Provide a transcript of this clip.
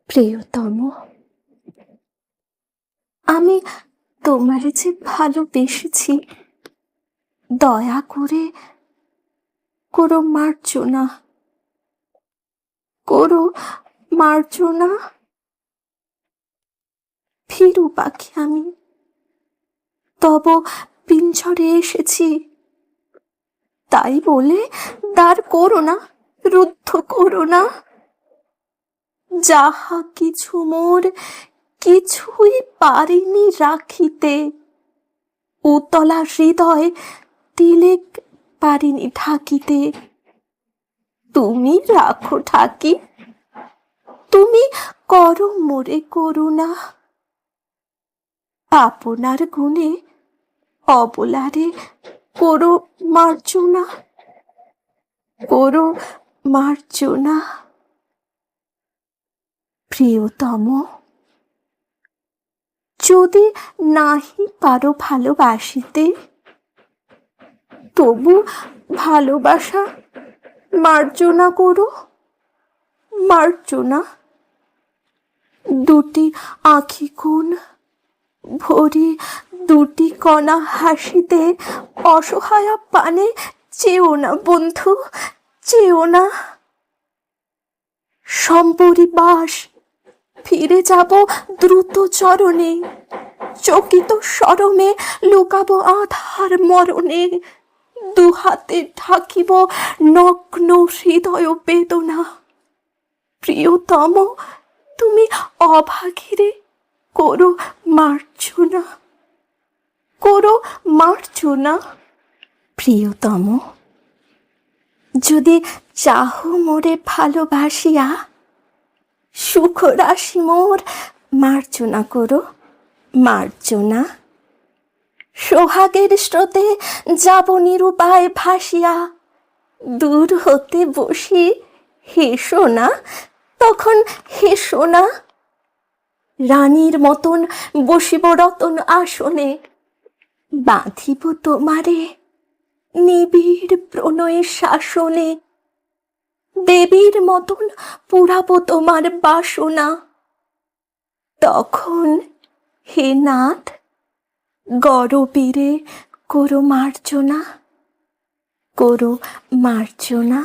প্রিয়তম, আমি তোমারে যে ভালোবেসেছি, দয়া করে করো মার্জনা, করো মার্জনা। ভীরু পাখি আমি, তব পিঞ্জরে এসেছি, তাই বলে দাঁড় করো না, রুদ্ধ করো না। যাহা কিছু মোর কিছুই পারিনি রাখিতে, উতলা হৃদয় তিলেক পারিনি ঢাকিতে। তুমি রাখো ঢাকি, তুমি করো মোরে করুণা। আপনার গুণে অবলারে করো মার্জনা, করো মার্জনা। প্রিয়তম, যদি নাহি পারো ভালোবাসিতে, তবু ভালোবাসা মার্জনা করো, মার্জনা। দুটি আঁখি কোণ ভরি, দুটি কণা হাসিতে, অসহায়া পানে চেও না বন্ধু, চেও না। সম্পরিবাস ফিরে যাব দ্রুত চরণে, চকিত শরমে লুকাবো আধার মরণে। দুহাতে ঢাকিব নগ্ন হৃদয় বেদনা। প্রিয়তম, তুমি অভাগীরে করো মার্জনা, করো মার্জনা। প্রিয়তম, যদি চাহো মোরে ভালোবাসিয়া, সুখ রাশি মোর মার্জনা করো, মার্জনা। সোহাগের স্রোতে যাব নিরুপায় ভাসিয়া, দূর হতে বসি হেসো না, তখন হেসো না। রানীর মতন বসিব রতন আসনে, বাঁধিব তোমারে নিবিড় প্রণয়ের শাসনে। দেবীর মতন পুরাবো তোমার বাসনা, তখন হে নাথ গরবীরে করো মার্জনা, করো মার্জনা।